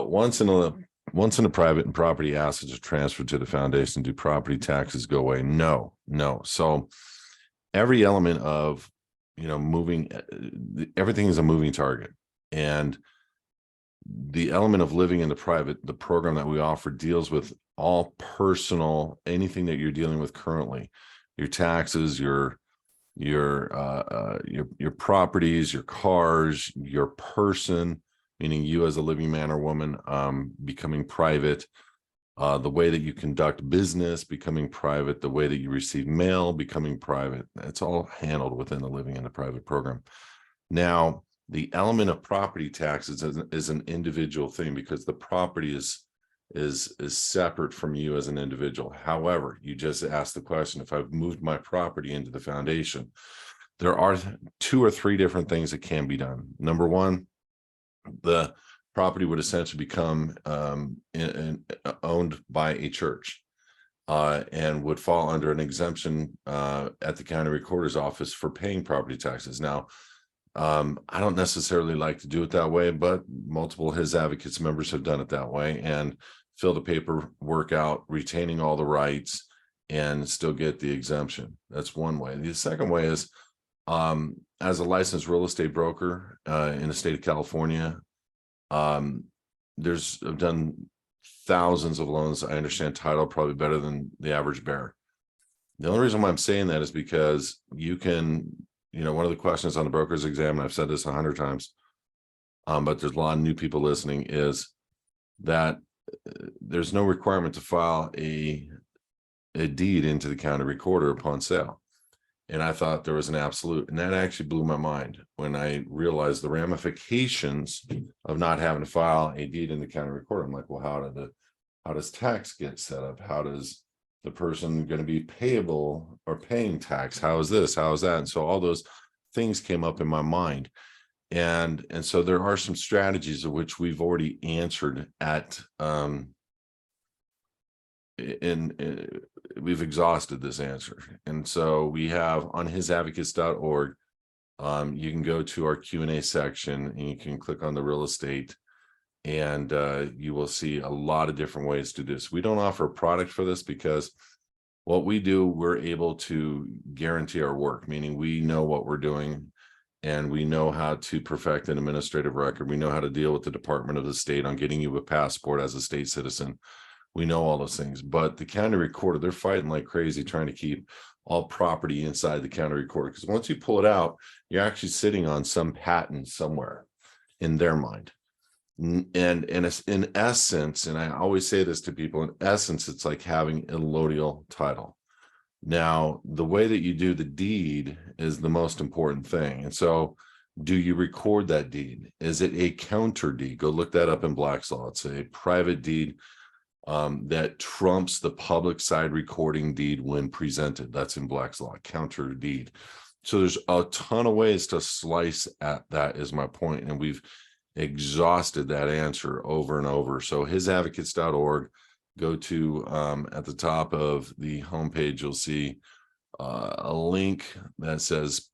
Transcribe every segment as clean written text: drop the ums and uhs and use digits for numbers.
Once in a private and property assets are transferred to the foundation, do property taxes go away? No. So every element of, moving, everything is a moving target. And the element of living in the program that we offer deals with all personal, anything that you're dealing with currently, your taxes, your properties, your cars, your person, meaning you as a living man or woman, becoming private, the way that you conduct business becoming private, the way that you receive mail becoming private. That's all handled within the living in the private program. Now, the element of property taxes is an individual thing, because the property is separate from you as an individual. However, you just asked the question, if I've moved my property into the foundation, there are 2 or 3 different things that can be done. Number one, the property would essentially become owned by a church, and would fall under an exemption at the county recorder's office for paying property taxes. Now, I don't necessarily like to do it that way, but multiple HISAdvocates members have done it that way and fill the paperwork out, retaining all the rights, and still get the exemption. That's one way. The second way is, as a licensed real estate broker in the state of California, I've done thousands of loans. I understand title probably better than the average bear. The only reason why I'm saying that is because you can, one of the questions on the broker's exam, and I've said this 100 times, but there's a lot of new people listening, is that there's no requirement to file a deed into the county recorder upon sale. And I thought there was an absolute, and that actually blew my mind when I realized the ramifications of not having to file a deed in the county recorder. I'm like, well, how does tax get set up? How does the person going to be payable or paying tax? How is this? How is that? And so all those things came up in my mind. And so there are some strategies of which we've already answered at, we've exhausted this answer. And so we have on HISAdvocates.org, you can go to our Q&A section and you can click on the real estate, and you will see a lot of different ways to do this. We don't offer a product for this because what we do, we're able to guarantee our work, meaning we know what we're doing and we know how to perfect an administrative record. We know how to deal with the Department of the State on getting you a passport as a state citizen. We know all those things, but the county recorder, they're fighting like crazy trying to keep all property inside the county recorder, because once you pull it out, you're actually sitting on some patent somewhere in their mind. And in essence, and I always say this to people, in essence, it's like having a allodial title. Now, the way that you do the deed is the most important thing. And so, do you record that deed? Is it a counter deed? Go look that up in Black's Law. It's a private deed that trumps the public side recording deed when presented. That's in Black's Law, counter deed. So there's a ton of ways to slice at that, is my point. And we've exhausted that answer over and over. So HISAdvocates.org, go to at the top of the homepage, you'll see a link that says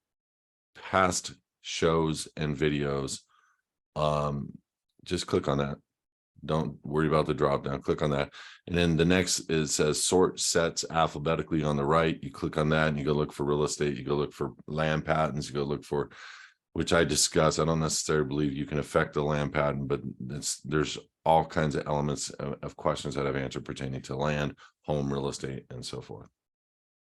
past shows and videos. Just click on that. Don't worry about the drop down. Click on that. And then the next, it says sort sets alphabetically on the right. You click on that and you go look for real estate. You go look for land patents. You go look for, which I discuss. I don't necessarily believe you can affect the land patent, but there's all kinds of elements of questions that I've answered pertaining to land, home, real estate, and so forth.